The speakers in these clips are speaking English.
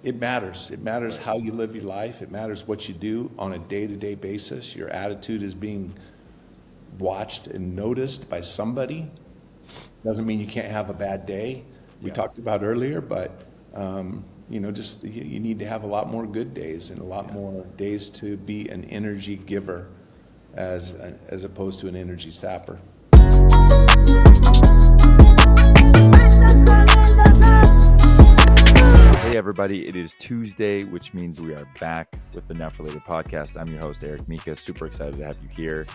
It matters. It matters how you live your life. It matters what you do on a day-to-day basis. Your attitude is being watched and noticed by somebody. Doesn't mean you can't have a bad day. We talked about earlier, but just you need to have a lot more good days and a lot more days to be an energy giver as opposed to an energy sapper. Hey everybody, it is Tuesday, which means we are back with the Nuff Related Podcast. I'm your host, Eric Mika. Super excited to have you here.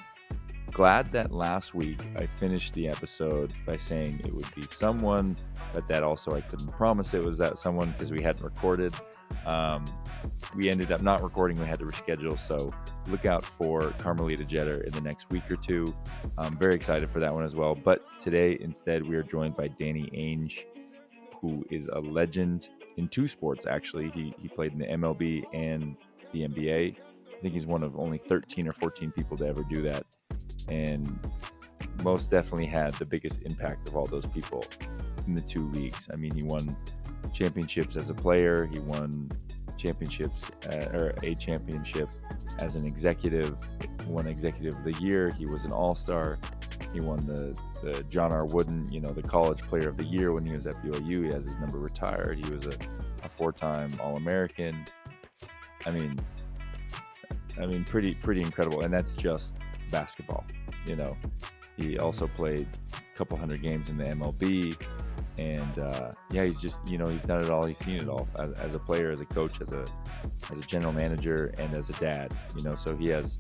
Glad that last week I finished the episode by saying it would be someone, but that also I couldn't promise it was that someone because we hadn't recorded. We ended up not recording. We had to reschedule. So look out for Carmelita Jeter in the next week or two. I'm very excited for that one as well. But today, instead, we are joined by Danny Ainge, who is a legend in two sports, actually. He played in the MLB and the NBA. I think he's one of only 13 or 14 people to ever do that. And most definitely had the biggest impact of all those people in the two leagues. I mean, he won championships as a player. He won championships, or a championship as an executive. He won Executive of the Year. He was an All-Star. He won the John R. Wooden, the College Player of the Year when he was at BYU. He has his number retired. He was a four-time All-American. I mean, pretty incredible. And that's just basketball. He also played a couple hundred games in the MLB. And he's just, he's done it all. He's seen it all as a player, as a coach, as a general manager, and as a dad. So he has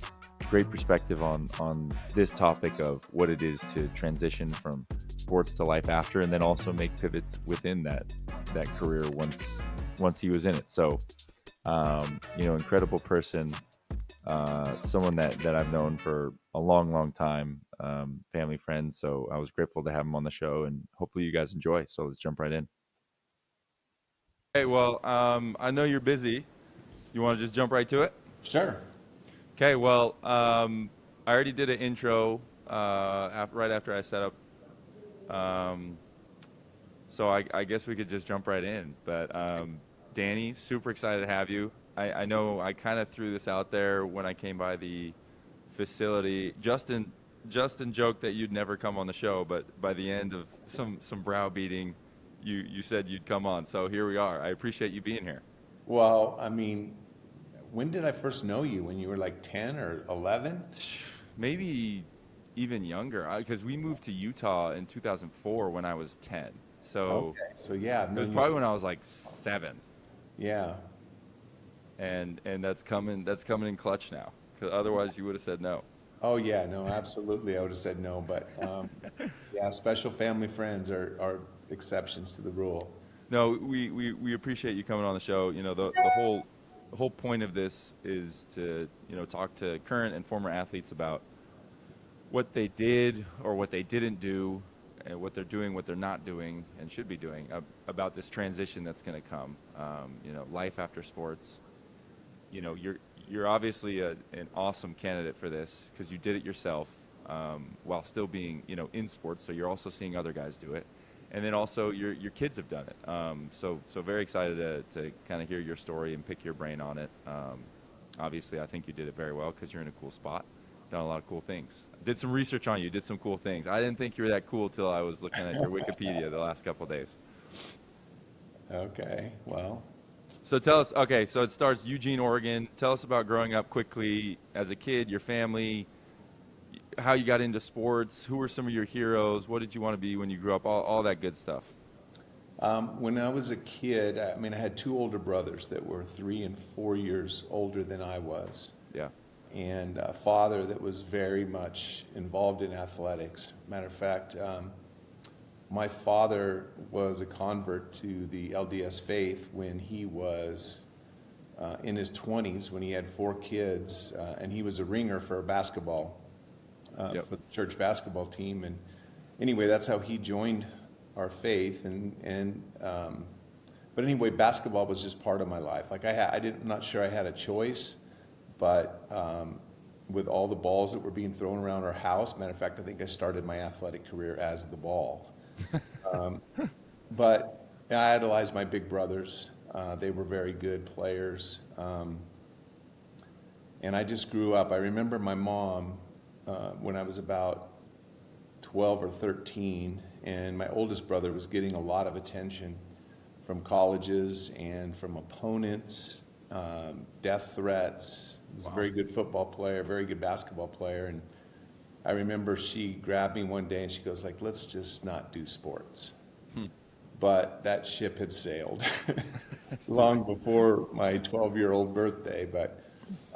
great perspective on this topic of what it is to transition from sports to life after, and then also make pivots within that career once he was in it. So, incredible person, someone that I've known for a long time, family friend. So I was grateful to have him on the show, and hopefully you guys enjoy. So let's jump right in. Hey, well, I know you're busy. You want to just jump right to it? Sure. Okay, well, I already did an intro right after I set up. So I guess we could just jump right in. But Danny, super excited to have you. I know I kind of threw this out there when I came by the facility. Justin joked that you'd never come on the show, but by the end of some browbeating, you said you'd come on. So here we are. I appreciate you being here. Well, I mean, when did I first know you? When you were like 10 or 11? Maybe even younger, because we moved to Utah in 2004 when I was 10. So, okay. So yeah, it was probably when I was like 7. Yeah. And that's coming in clutch now, because otherwise you would have said no. Oh yeah, no, absolutely. I would have said no, but special family friends are exceptions to the rule. No, we appreciate you coming on the show. The whole point of this is to talk to current and former athletes about what they did or what they didn't do, and what they're doing, what they're not doing, and should be doing about this transition that's going to come. Life after sports. You're obviously an awesome candidate for this because you did it yourself while still being in sports. So you're also seeing other guys do it, and then also your kids have done it. So very excited to kind of hear your story and pick your brain on it. Obviously, I think you did it very well because you're in a cool spot, done a lot of cool things. Did some research on you, did some cool things. I didn't think you were that cool till I was looking at your Wikipedia the last couple of days. Okay, well. So tell us, okay, so it starts Eugene, Oregon. Tell us about growing up quickly as a kid, your family, how you got into sports, who were some of your heroes, what did you want to be when you grew up, all that good stuff. When I was a kid, I had 2 older brothers that were 3 and 4 years older than I was. Yeah. And a father that was very much involved in athletics. Matter of fact, my father was a convert to the LDS faith when he was in his 20s, when he had 4 kids, and he was a ringer for basketball, for the church basketball team. And anyway, that's how he joined our faith. But anyway, basketball was just part of my life. Like I'm not sure I had a choice, but with all the balls that were being thrown around our house. Matter of fact, I think I started my athletic career as the ball. But I idolized my big brothers. They were very good players. And I just grew up. I remember my mom when I was about 12 or 13, and my oldest brother was getting a lot of attention from colleges and from opponents, death threats. He was a very good football player, very good basketball player. And I remember she grabbed me one day and she goes like, let's just not do sports. But that ship had sailed long before my 12-year-old birthday. But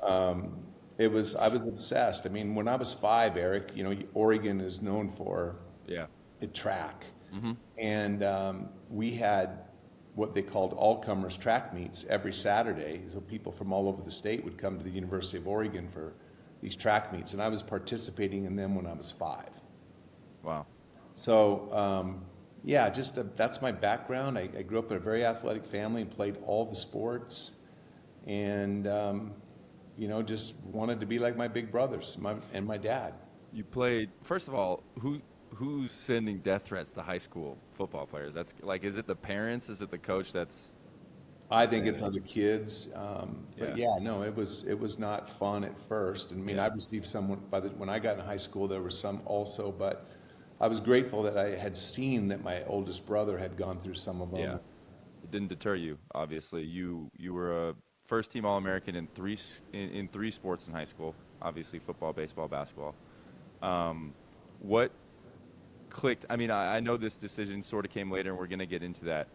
I was obsessed. I mean, when I was 5, Eric, Oregon is known for a track. And we had what they called all-comers track meets every Saturday. So people from all over the state would come to the University of Oregon for these track meets. And I was participating in them when I was 5. Wow. So, that's my background. I grew up in a very athletic family and played all the sports. And, just wanted to be like my big brothers and my dad. You played. First of all, who's sending death threats to high school football players? That's like, is it the parents? Is it the coach? I think it's other kids. But no, it was not fun at first. I mean, I received some when I got in high school. There were some also, but I was grateful that I had seen that my oldest brother had gone through some of them. Yeah, it didn't deter you. Obviously, you were a first-team All-American in three sports in high school. Obviously, football, baseball, basketball. What clicked? I mean, I know this decision sort of came later, and we're going to get into that.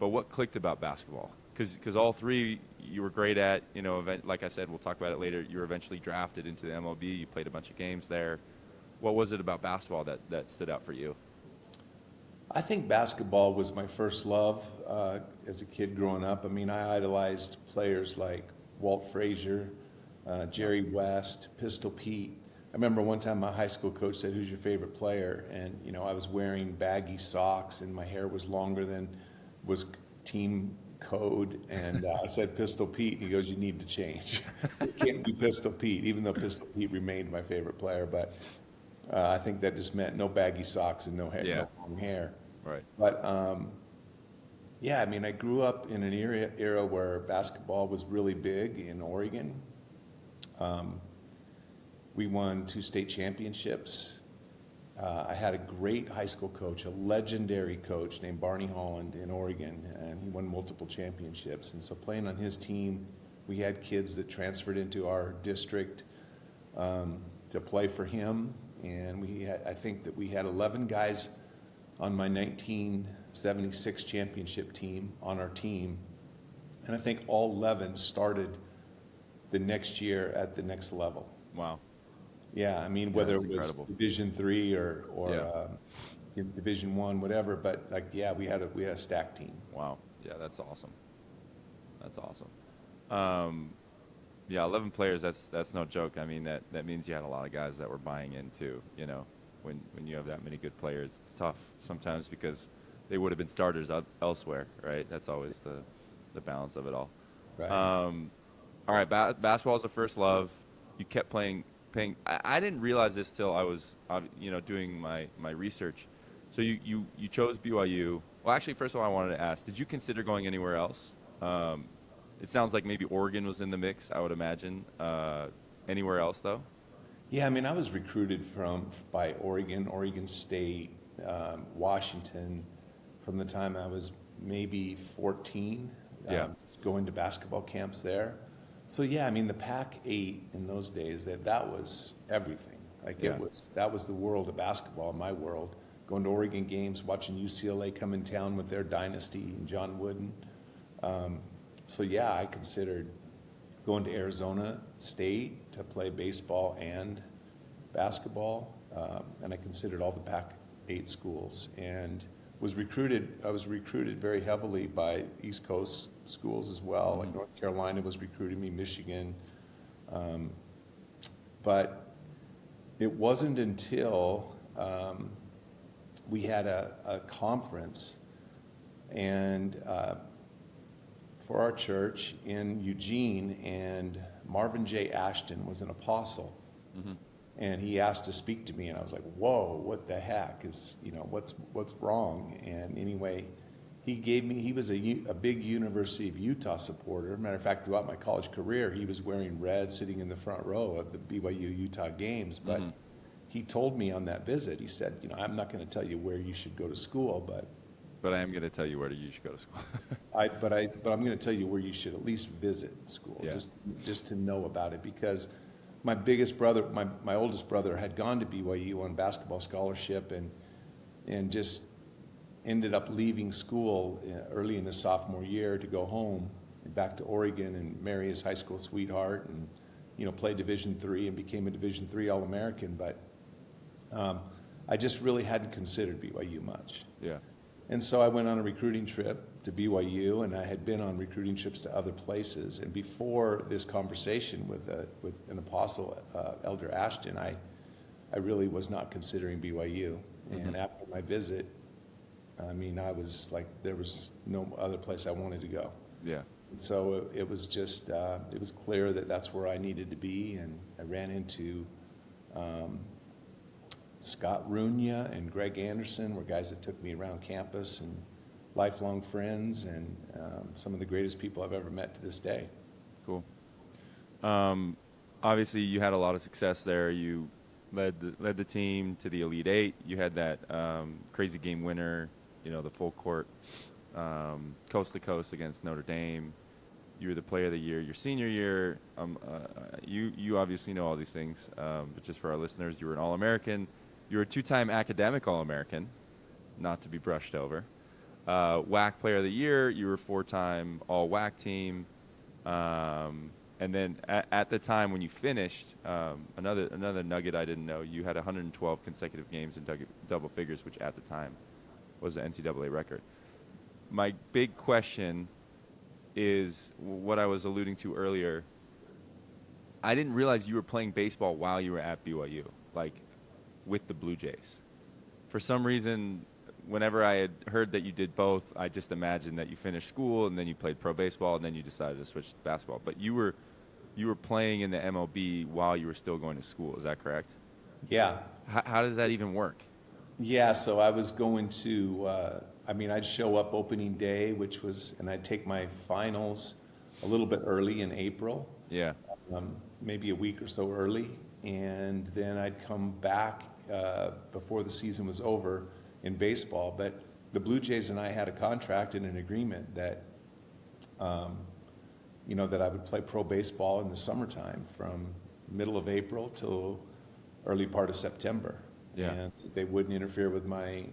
But what clicked about basketball? Because all three you were great at. Like I said, we'll talk about it later. You were eventually drafted into the MLB. You played a bunch of games there. What was it about basketball that stood out for you? I think basketball was my first love as a kid growing up. I mean, I idolized players like Walt Frazier, Jerry West, Pistol Pete. I remember one time my high school coach said, "Who's your favorite player?" And I was wearing baggy socks and my hair was longer than was team code. And I said, "Pistol Pete." And he goes, "You need to change. It can't be Pistol Pete," even though Pistol Pete remained my favorite player. But I think that just meant no baggy socks and no long hair. Right. But I mean, I grew up in an era where basketball was really big in Oregon. We won 2 state championships. I had a great high school coach, a legendary coach named Barney Holland in Oregon, and he won multiple championships. And so playing on his team, we had kids that transferred into our district to play for him. And I think that we had 11 guys on my 1976 championship team on our team. And I think all 11 started the next year at the next level. Wow. Yeah, I mean, whether it was incredible. Division III or Division I, whatever, but we had a stacked team. Wow. Yeah, that's awesome. That's awesome. 11 players, that's no joke. I mean, that means you had a lot of guys that were buying in too, when you have that many good players. It's tough sometimes because they would have been starters elsewhere, right? That's always the balance of it all. Right. All right, basketball is the first love. You kept playing. I didn't realize this till I was, doing my research. So you chose BYU. Well, actually, first of all, I wanted to ask, did you consider going anywhere else? It sounds like maybe Oregon was in the mix, I would imagine. Anywhere else, though? Yeah, I mean, I was recruited by Oregon State, Washington, from the time I was maybe 14, going to basketball camps there. So I mean, the Pac-8 in those days, that was everything. That was the world of basketball, in my world. Going to Oregon games, watching UCLA come in town with their dynasty and John Wooden. I considered going to Arizona State to play baseball and basketball, and I considered all the Pac-8 schools, and I was recruited very heavily by East Coast schools as well. Like North Carolina was recruiting me, Michigan, but it wasn't until we had a conference and for our church in Eugene, and Marvin J. Ashton was an apostle. Mm-hmm. And he asked to speak to me, and I was like, whoa, what the heck is, what's wrong? And anyway, he was a big University of Utah supporter. Matter of fact, throughout my college career, he was wearing red, sitting in the front row of the BYU Utah games. But Mm-hmm. he told me on that visit, he said, I'm not going to tell you where you should go to school, But I am going to tell you where you should go to school. but I'm going to tell you where you should at least visit school, Yeah. just to know about it, because my oldest brother had gone to BYU on basketball scholarship, and just ended up leaving school early in his sophomore year to go home back to Oregon and marry his high school sweetheart, and play Division III and became a Division III All-American. But I just really hadn't considered BYU much. Yeah. And so I went on a recruiting trip to BYU, and I had been on recruiting trips to other places. And before this conversation with an apostle, Elder Ashton, I really was not considering BYU. Mm-hmm. And after my visit, I mean, I was like, there was no other place I wanted to go. Yeah. And so it was just, it was clear that that's where I needed to be. And I ran into Scott Runya and Greg Anderson were guys that took me around campus, and lifelong friends, and some of the greatest people I've ever met to this day. Cool. Obviously, you had a lot of success there. You led the team to the Elite Eight. You had that crazy game winner, the full court, coast to coast against Notre Dame. You were the player of the year your senior year. You obviously know all these things, but just for our listeners, you were an All-American. You were a 2-time academic All-American, not to be brushed over. WAC player of the year. You were 4-time All-WAC team. And then at the time when you finished, another nugget I didn't know, you had 112 consecutive games in double figures, which at the time was the NCAA record. My big question is what I was alluding to earlier. I didn't realize you were playing baseball while you were at BYU, like with the Blue Jays. For some reason, whenever I had heard that you did both, I just imagined that you finished school and then you played pro baseball and then you decided to switch to basketball. But you were playing in the MLB while you were still going to school. Is that correct? Yeah. How does that even work? Yeah, so I was going to, I'd show up opening day, and I'd take my finals a little bit early in April. Yeah. Maybe a week or so early. And then I'd come back before the season was over in baseball. But the Blue Jays and I had a contract and an agreement that, that I would play pro baseball in the summertime from middle of April till early part of September. Yeah. And they wouldn't interfere with my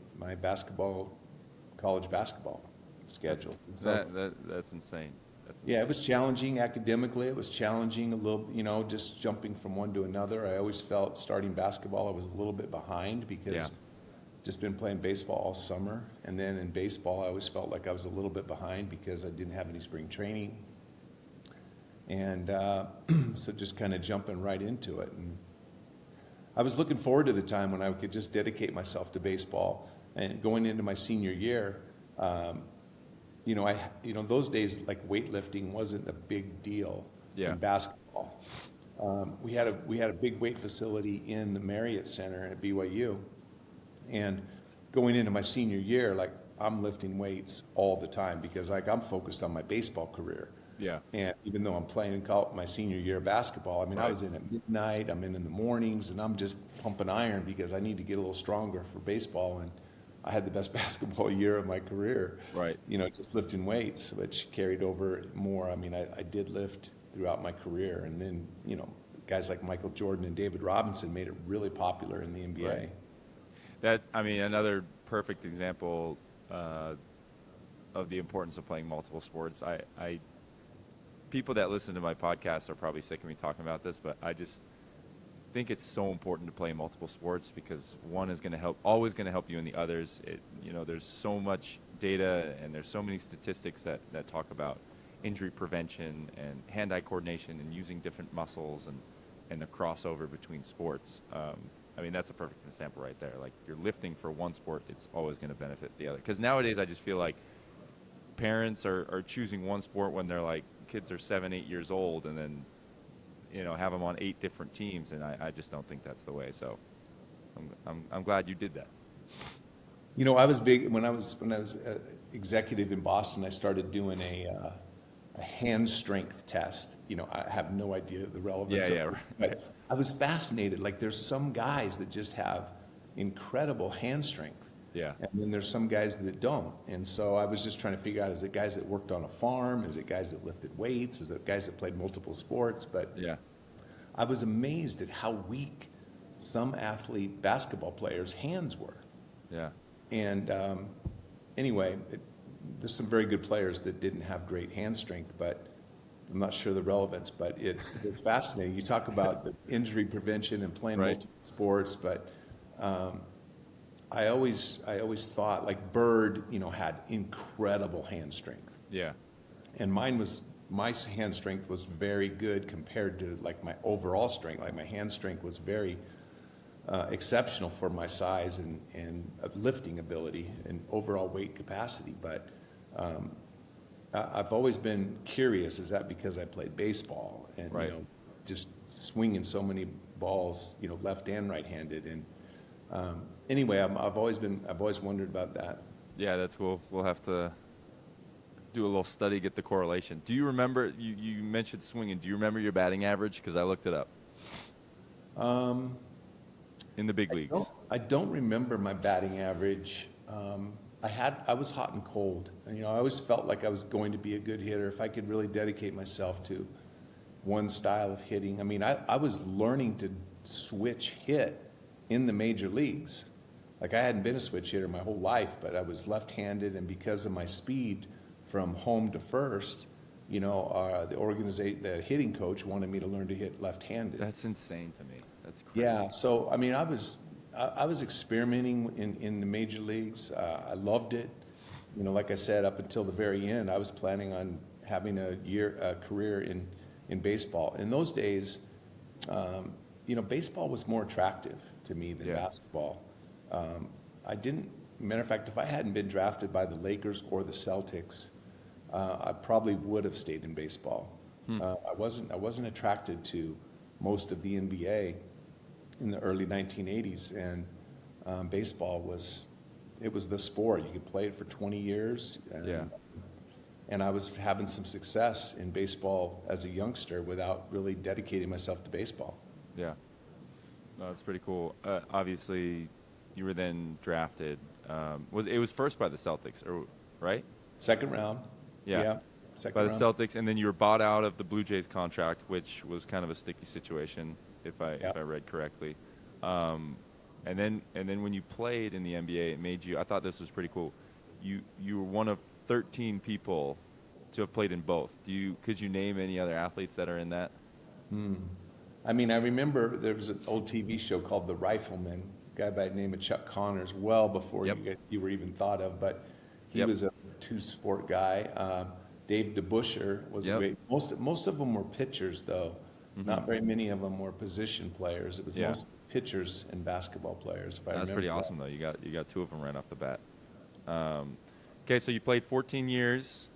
college basketball schedule. That's insane. Yeah, it was challenging academically. It was challenging a little, just jumping from one to another. I always felt starting basketball, I was a little bit behind because just been playing baseball all summer. And then in baseball, I always felt like I was a little bit behind because I didn't have any spring training. And so just kind of jumping right into it. And I was looking forward to the time when I could just dedicate myself to baseball. And going into my senior year, those days, like weightlifting wasn't a big deal in basketball. We had a big weight facility in the Marriott Center at BYU, and going into my senior year, like I'm lifting weights all the time because I'm focused on my baseball career. Yeah. And even though I'm playing in my senior year of basketball, I was in at midnight, I'm in the mornings, and I'm just pumping iron because I need to get a little stronger for baseball. And I had the best basketball year of my career, right? Just lifting weights, which carried over more. I did lift throughout my career, and then guys like Michael Jordan and David Robinson made it really popular in the NBA. Right. Another perfect example of the importance of playing multiple sports. People that listen to my podcast are probably sick of me talking about this, but I just think it's so important to play multiple sports because one is always going to help you in the others. There's so much data and there's so many statistics that talk about injury prevention and hand-eye coordination and using different muscles and the crossover between sports. That's a perfect example right there. Like you're lifting for one sport, it's always going to benefit the other. Because nowadays I just feel like parents are choosing one sport when they're like kids are 7-8 years old, and then have them on 8 different teams, and I just don't think that's the way. So I'm glad you did that. I was big when I was executive in Boston. I started doing a hand strength test. I have no idea the relevance Yeah, of yeah, it, right. but I was fascinated. Like, there's some guys that just have incredible hand strength, Yeah, and then there's some guys that don't. And so I was just trying to figure out: is it guys that worked on a farm? Is it guys that lifted weights? Is it guys that played multiple sports? But yeah, I was amazed at how weak some basketball players' hands were. yeah. And anyway, there's some very good players that didn't have great hand strength, but I'm not sure the relevance. But it's fascinating. You talk about the injury prevention and playing Right. multiple sports, but um, I always thought, like, Bird, had incredible hand strength, Yeah, and my hand strength was very good compared to, like, my overall strength. Like, my hand strength was very exceptional for my size and lifting ability and overall weight capacity. But I've always been curious: is that because I played baseball and right. just swinging so many balls, left and right-handed? And anyway, I've always wondered about that. Yeah, that's cool. We'll have to do a little study, get the correlation. Do you remember, you mentioned swinging. Do you remember your batting average? Because I looked it up Um, in the big I don't, leagues. I don't remember my batting average. I was hot and cold, and I always felt like I was going to be a good hitter if I could really dedicate myself to one style of hitting. I mean, I was learning to switch hit in the major leagues. Like, I hadn't been a switch hitter my whole life, but I was left-handed, and because of my speed from home to first, the hitting coach wanted me to learn to hit left-handed. That's insane to me. That's crazy. Yeah, so I mean, I was experimenting in the major leagues. I loved it. Like I said, up until the very end, I was planning on having a career in baseball. In those days, baseball was more attractive to me than Yeah, basketball. I didn't. Matter of fact, if I hadn't been drafted by the Lakers or the Celtics, I probably would have stayed in baseball. I wasn't attracted to most of the NBA in the early 1980s, and baseball was the sport. You could play it for 20 years, yeah, and I was having some success in baseball as a youngster without really dedicating myself to baseball. yeah. No, that's pretty cool. Obviously, you were then drafted. It was first by the Celtics, or right? Second round, Yeah, yeah, by second the round, Celtics, and then you were bought out of the Blue Jays contract, which was kind of a sticky situation, if I yeah. if I read correctly. And then when you played in the NBA, it made you. I thought this was pretty cool. You were one of 13 people to have played in both. Could you name any other athletes that are in that? I mean, I remember there was an old TV show called The Rifleman, a guy by the name of Chuck Connors, well before Yep. you were even thought of, but he Yep. was a two-sport guy. Dave DeBuscher was a Yep. great. Most of them were pitchers, though. Not very many of them were position players. It was Yeah. most pitchers and basketball players, if I That's remember pretty that. awesome, though. You got two of them right off the bat. Okay, so you played 14 years.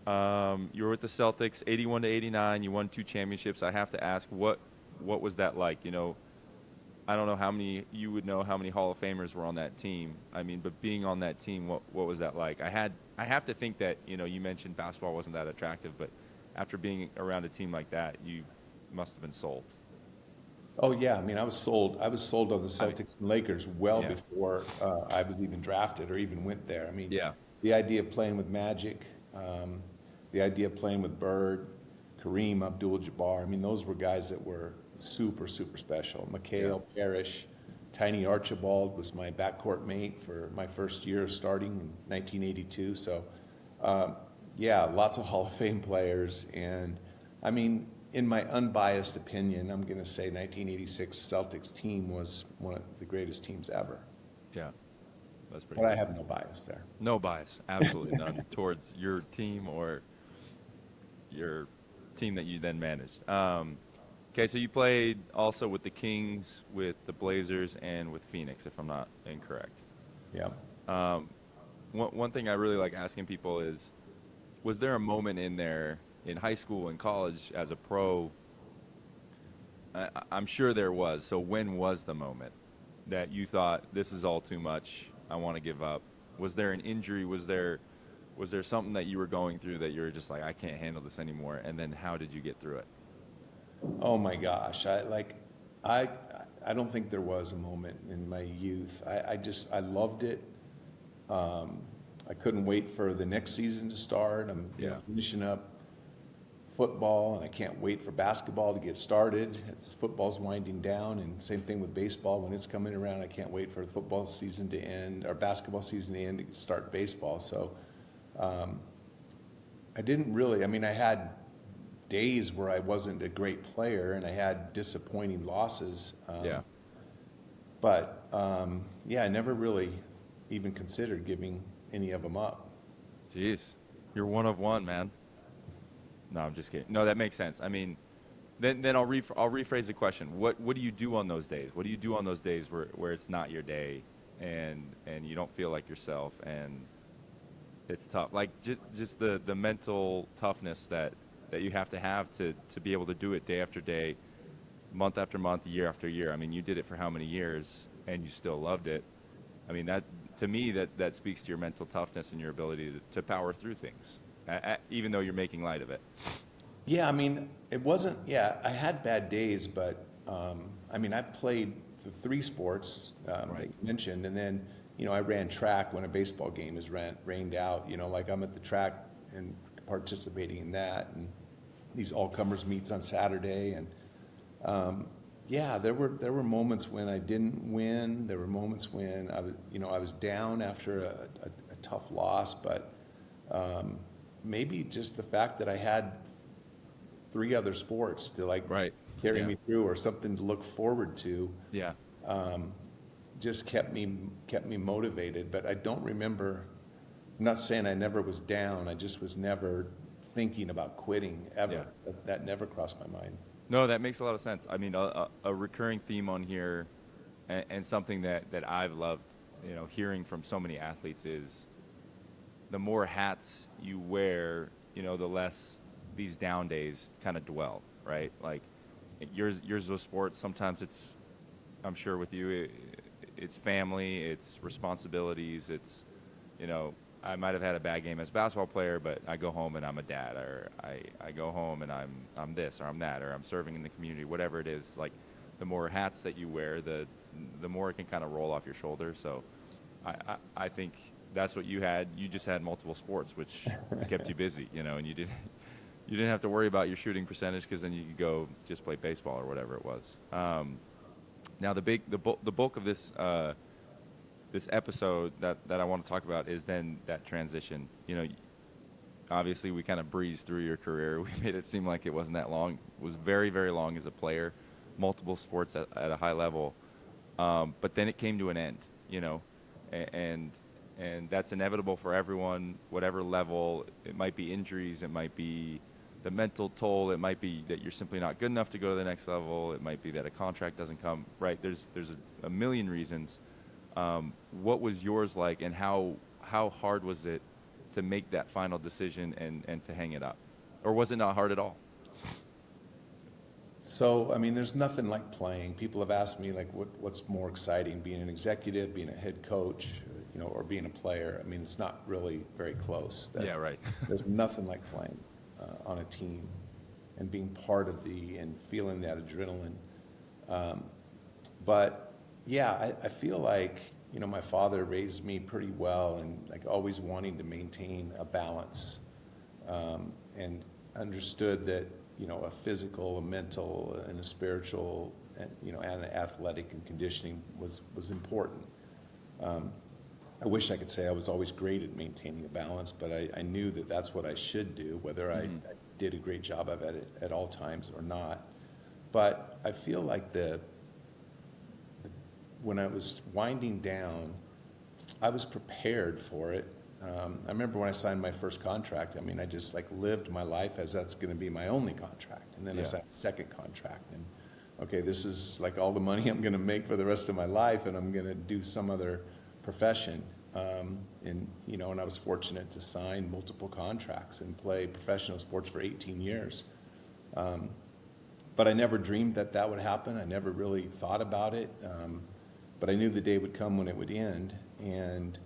You were with the Celtics, 81 to 89. You won 2 championships. I have to ask, what was that like? I don't know how many you would know how many Hall of Famers were on that team. I mean, but being on that team, what was that like? I have to think that you mentioned basketball wasn't that attractive, but after being around a team like that, you must have been sold. Oh yeah, I mean, I was sold. I was sold on the I mean, Celtics and Lakers well yeah, before I was even drafted or even went there. I mean, yeah, the idea of playing with Magic, the idea of playing with Bird, Kareem Abdul-Jabbar. I mean, those were guys that were super, super special. yeah, McHale, Parrish, Tiny Archibald was my backcourt mate for my first year starting in 1982. So, yeah, lots of Hall of Fame players. And I mean, in my unbiased opinion, I'm going to say 1986 Celtics team was one of the greatest teams ever. yeah. That's pretty But I cool. have no bias there. No bias, absolutely none towards your team or your team that you then managed. Okay, so you played also with the Kings, with the Blazers, and with Phoenix, if I'm not incorrect. Yeah. One thing I really like asking people is, was there a moment in there in high school and college as a pro I'm sure there was. So when was the moment that you thought this is all too much? I want to give up. Was there an injury? Was there something that you were going through that you were just like, I can't handle this anymore? And then how did you get through it? Oh my gosh, I I don't think there was a moment in my youth. I loved it. I couldn't wait for the next season to start. I'm Yeah. finishing up football, and I can't wait for basketball to get started. Football's winding down, and same thing with baseball. When it's coming around, I can't wait for the football season to end, or basketball season to end, to start baseball. So I didn't really. I mean, I had days where I wasn't a great player, and I had disappointing losses. Yeah. But yeah, I never really even considered giving any of them up. Jeez. You're one of one, man. No, I'm just kidding. No, that makes sense. I mean, then I'll rephrase the question. What do you do on those days? What do you do on those days where it's not your day, and you don't feel like yourself, and it's tough? Like just the mental toughness that you have to be able to do it day after day, month after month, year after year. I mean, you did it for how many years, and you still loved it. I mean, that to me that speaks to your mental toughness and your ability to power through things, even though you're making light of it. Yeah, I mean, it wasn't, yeah, I had bad days, but I mean, I played the three sports that Right. you mentioned, and then, I ran track when a baseball game is rained out, like I'm at the track and participating in that, and these all-comers meets on Saturday, and yeah, there were moments when I didn't win. There were moments when I was down after a tough loss, but maybe just the fact that I had three other sports to Right. carry Yeah. me through, or something to look forward to, Yeah. just kept me motivated. But I don't remember. I'm not saying I never was down. I just was never thinking about quitting ever. Yeah. That never crossed my mind. No, that makes a lot of sense. I mean, a recurring theme on here, and something that I've loved, hearing from so many athletes is the more hats you wear, the less these down days kind of dwell, right? Like yours was sports. Sometimes it's, I'm sure with you, it's family, it's responsibilities, it's, I might have had a bad game as a basketball player, but I go home and I'm a dad, or I go home and I'm this, or I'm that, or I'm serving in the community, whatever it is. Like the more hats that you wear, the more it can kind of roll off your shoulders. So I think that's what you had. You just had multiple sports, which kept you busy, and you didn't have to worry about your shooting percentage, because then you could go just play baseball or whatever it was. Now the bulk of this episode that I want to talk about is then that transition. Obviously we kind of breezed through your career. We made it seem like it wasn't that long. It was very, very long as a player, multiple sports at a high level. But then it came to an end, and that's inevitable for everyone, whatever level. It might be injuries, it might be the mental toll, it might be that you're simply not good enough to go to the next level, it might be that a contract doesn't come right. There's a million reasons. What was yours like, and how hard was it to make that final decision and to hang it up? Or was it not hard at all? So, I mean, there's nothing like playing. People have asked me, like, what's more exciting, being an executive, being a head coach, or being a player. I mean, it's not really very close. Yeah, right. There's nothing like playing on a team and being part of and feeling that adrenaline. But yeah, I feel like, my father raised me pretty well, and like always wanting to maintain a balance, and understood that, a physical, a mental, and a spiritual, and, and an athletic and conditioning was important. I wish I could say I was always great at maintaining a balance, but I knew that that's what I should do, whether I did a great job of it at all times or not. But I feel like when I was winding down, I was prepared for it. I remember when I signed my first contract, I mean, I just lived my life as that's going to be my only contract. And then I Yeah. signed a second contract, and okay, this is all the money I'm going to make for the rest of my life, and I'm going to do some other profession. And I was fortunate to sign multiple contracts and play professional sports for 18 years. but I never dreamed that that would happen. I never really thought about it. But I knew the day would come when it would end. And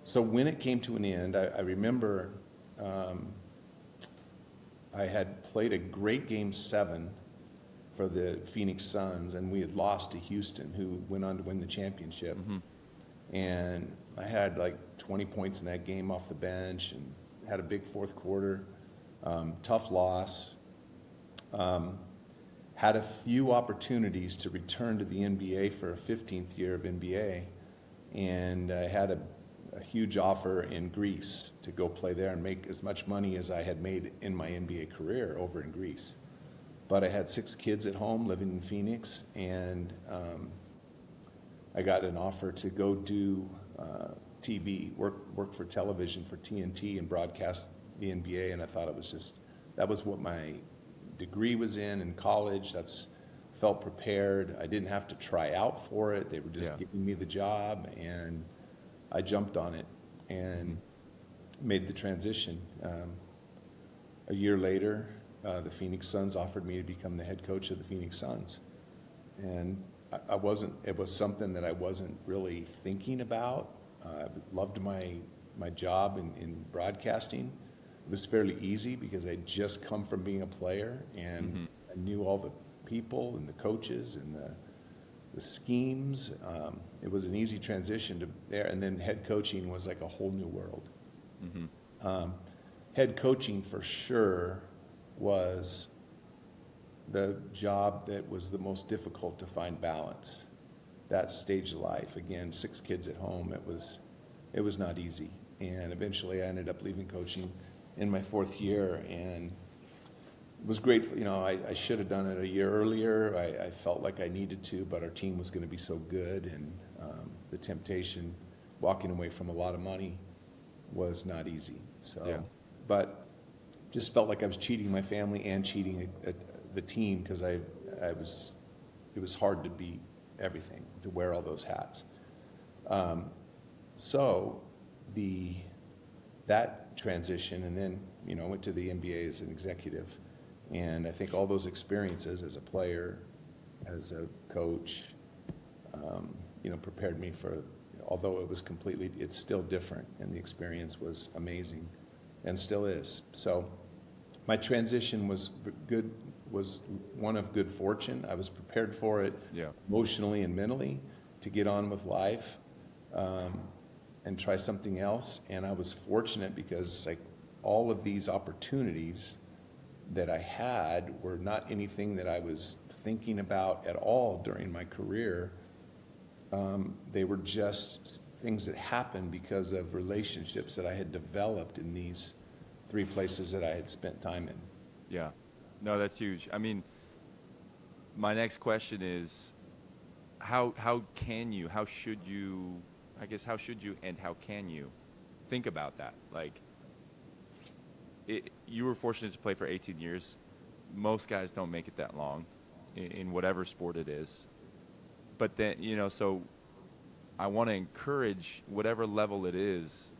so when it came to an end, I remember I had played a great game 7 for the Phoenix Suns, and we had lost to Houston, who went on to win the championship. And I had like 20 points in that game off the bench and had a big fourth quarter. Tough loss. Had a few opportunities to return to the NBA for a 15th year of NBA, and I had a huge offer in Greece to go play there and make as much money as I had made in my NBA career over in Greece. But I had 6 kids at home living in Phoenix, and I got an offer to go do TV, work for television for TNT and broadcast the NBA, and I thought that was what my degree was in college. Felt prepared. I didn't have to try out for it. They were just giving me the job, and I jumped on it and made the transition. A year later, the Phoenix Suns offered me to become the head coach of the Phoenix Suns. And it was something that I wasn't really thinking about. I loved my job in broadcasting. It was fairly easy because I'd just come from being a player, and I knew all the people and the coaches and the schemes. It was an easy transition to there, and then head coaching was like a whole new world. Head coaching for sure was the job that was the most difficult to find balance. That stage of life, again, 6 kids at home, it was not easy. And eventually I ended up leaving coaching in my 4th year, and it was great. I should have done it a year earlier. I felt like I needed to, but our team was going to be so good, and the temptation, walking away from a lot of money, was not easy. But just felt like I was cheating my family and cheating the team, because it was hard to be everything, to wear all those hats. That transition, and then went to the NBA as an executive, and I think all those experiences as a player, as a coach, prepared me for. Although it's still different, and the experience was amazing, and still is. So, my transition was good. Was one of good fortune. I was prepared for it emotionally and mentally to get on with life. And try something else. And I was fortunate because all of these opportunities that I had were not anything that I was thinking about at all during my career. They were just things that happened because of relationships that I had developed in these 3 places that I had spent time in. Yeah. No, that's huge. I mean, my next question is, how should you and how can you think about that? You were fortunate to play for 18 years. Most guys don't make it that long in whatever sport it is. But then, so I want to encourage, whatever level it is,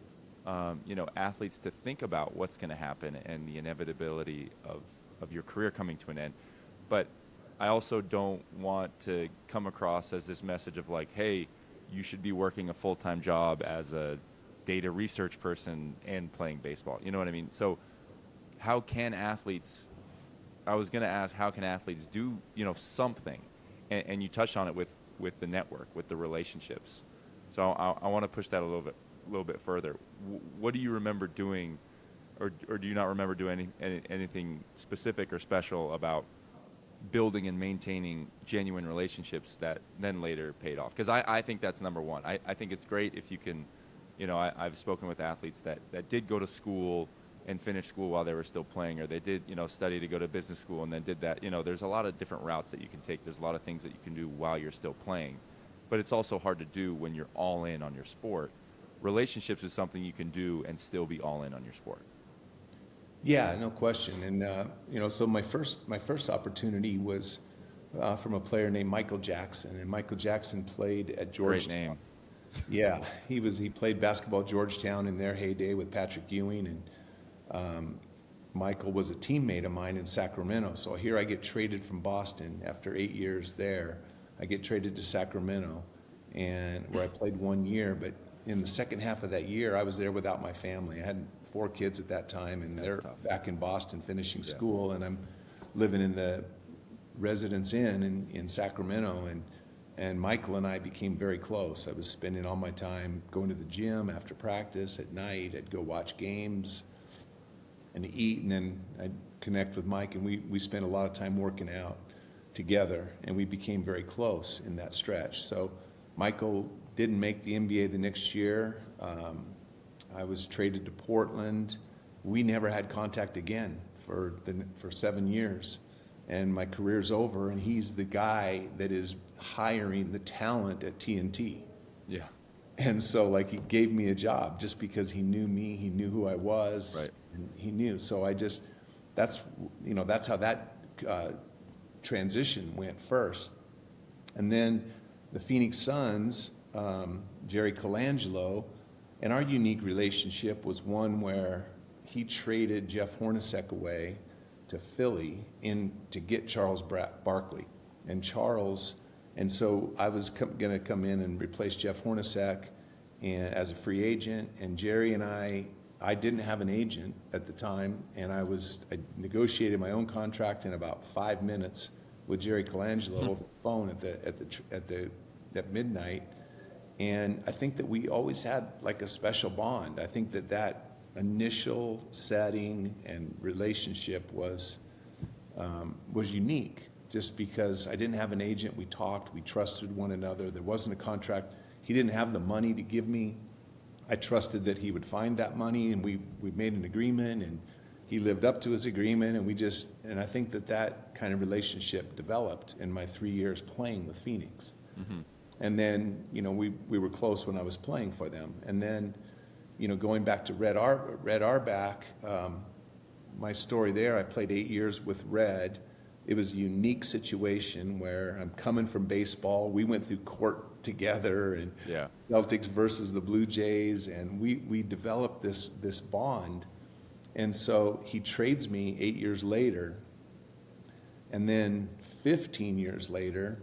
athletes to think about what's going to happen and the inevitability of your career coming to an end. But I also don't want to come across as this message of hey, you should be working a full-time job as a data research person and playing baseball. You know what I mean? So how can athletes do, something? And you touched on it with the network, with the relationships. So I want to push that a little bit further. What do you remember doing, or do you not remember doing anything specific or special about building and maintaining genuine relationships that then later paid off? Because I think that's number one. I think it's great if you can, I've spoken with athletes that did go to school and finish school while they were still playing, or they did, study to go to business school and then did that. There's a lot of different routes that you can take. There's a lot of things that you can do while you're still playing. But it's also hard to do when you're all in on your sport. Relationships is something you can do and still be all in on your sport. Yeah, no question. And so my first opportunity was from a player named Michael Jackson, and Michael Jackson played at Georgetown. Great name. Yeah, he played basketball at Georgetown in their heyday with Patrick Ewing, and Michael was a teammate of mine in Sacramento. So here I get traded from Boston after 8 years there. I get traded to Sacramento, and where I played 1 year. But in the second half of that year, I was there without my family. I had 4 kids at that time, and they're tough. back in Boston finishing school, and I'm living in the Residence Inn in Sacramento. And Michael and I became very close. I was spending all my time going to the gym after practice at night. I'd go watch games and eat, and then I'd connect with Mike, and we spent a lot of time working out together, and we became very close in that stretch. So Michael didn't make the NBA the next year. I was traded to Portland. We never had contact again for 7 years. And my career's over, and he's the guy that is hiring the talent at TNT. Yeah. And so, like, he gave me a job just because he knew me, he knew who I was, Right. and he knew. So that's how that transition went first. And then the Phoenix Suns, Jerry Colangelo, and our unique relationship was one where he traded Jeff Hornacek away to Philly to get Charles Barkley. And so I was going to come in and replace Jeff Hornacek as a free agent. And Jerry and I didn't have an agent at the time, and I negotiated my own contract in about 5 minutes with Jerry Colangelo over the phone at midnight. And I think that we always had like a special bond. I think that initial setting and relationship was unique, just because I didn't have an agent. We talked, we trusted one another. There wasn't a contract. He didn't have the money to give me. I trusted that he would find that money, and we made an agreement, and he lived up to his agreement, and I think that kind of relationship developed in my 3 years playing with Phoenix. Mm-hmm. And then, we were close when I was playing for them. And then, going back to Red Auerbach, my story there, I played 8 years with Red. It was a unique situation where I'm coming from baseball. We went through court together, and Celtics versus the Blue Jays, and we developed this bond. And so he trades me 8 years later, and then 15 years later,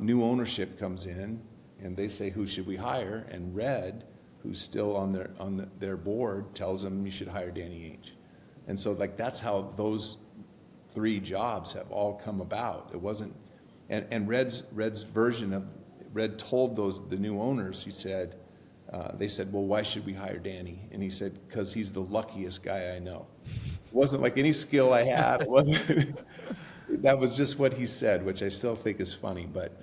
new ownership comes in, and they say, who should we hire? And Red, who's still on their board, tells them you should hire Danny Ainge. And so that's how those 3 jobs have all come about. It wasn't, and Red's version of Red told the new owners, he said, they said, well, why should we hire Danny? And he said, because he's the luckiest guy I know. It wasn't like any skill I had. It wasn't. That was just what he said, which I still think is funny. But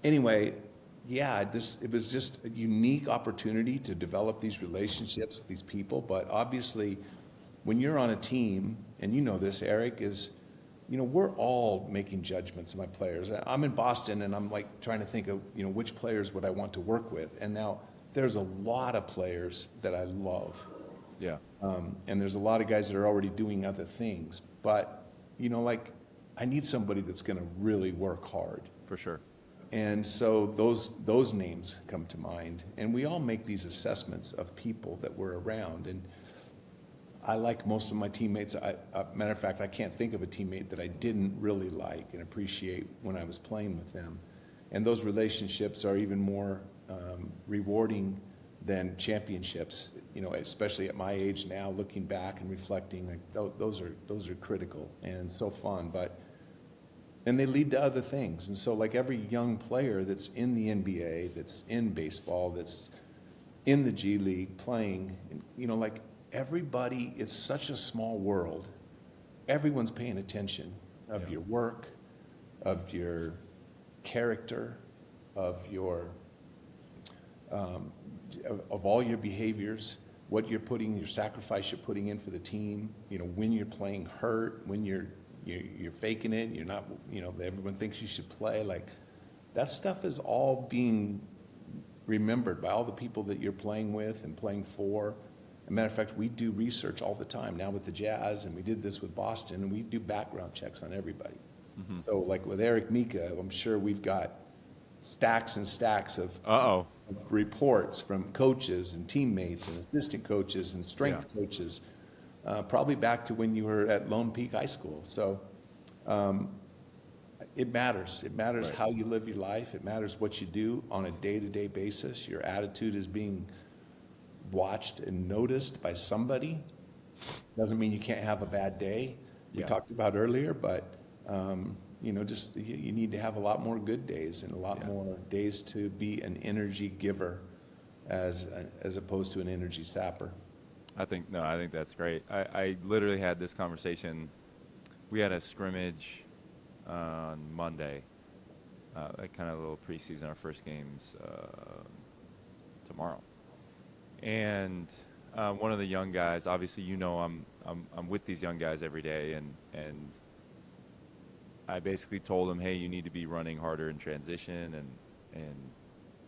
anyway, it was just a unique opportunity to develop these relationships with these people. But obviously, when you're on a team, and you know this, Eric, we're all making judgments of my players. I'm in Boston, and I'm like trying to think of, which players would I want to work with. And now there's a lot of players that I love. Yeah. And there's a lot of guys that are already doing other things. But, I need somebody that's going to really work hard. For sure. And so those names come to mind. And we all make these assessments of people that we're around. And I like most of my teammates. Matter of fact, I can't think of a teammate that I didn't really like and appreciate when I was playing with them. And those relationships are even more rewarding than championships, especially at my age now, looking back and reflecting. Those are critical and so fun. And they lead to other things. And so like every young player that's in the NBA, that's in baseball, that's in the G League playing, everybody, it's such a small world. Everyone's paying attention of your work, of your character, of all your behaviors, what you're putting, your sacrifice you're putting in for the team, when you're playing hurt, when you're faking it, you're not, everyone thinks you should play. That stuff is all being remembered by all the people that you're playing with and playing for. As a matter of fact, we do research all the time now with the Jazz, and we did this with Boston, and we do background checks on everybody. Mm-hmm. So like with Eric Mika, I'm sure we've got stacks and stacks of reports from coaches and teammates and assistant coaches and strength coaches probably back to when you were at Lone Peak High School. So it matters. It matters Right. how you live your life. It matters what you do on a day-to-day basis. Your attitude is being watched and noticed by somebody. Doesn't mean you can't have a bad day. We Yeah. talked about earlier, but just you need to have a lot more good days and a lot Yeah. more days to be an energy giver as opposed to an energy sapper. I think that's great. I literally had this conversation. We had a scrimmage on Monday, like kind of a little preseason. Our first game's tomorrow, and one of the young guys. Obviously, I'm with these young guys every day, and I basically told him, hey, you need to be running harder in transition, and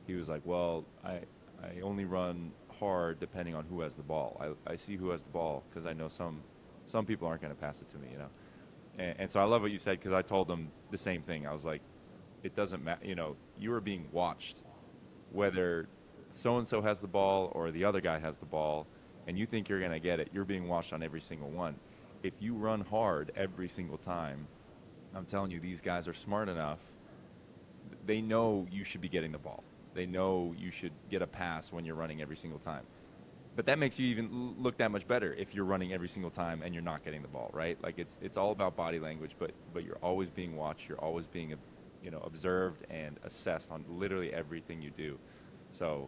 he was like, well, I only run hard depending on who has the ball. I see who has the ball because I know some people aren't going to pass it to me, And so I love what you said because I told them the same thing. I was like, it doesn't matter, you are being watched, whether so and so has the ball or the other guy has the ball, and you think you're going to get it. You're being watched on every single one. If you run hard every single time, I'm telling you, these guys are smart enough. They know you should be getting the ball. They know you should get a pass when you're running every single time. But that makes you even look that much better if you're running every single time and you're not getting the ball, right? Like it's all about body language, but you're always being watched. You're always being observed and assessed on literally everything you do. So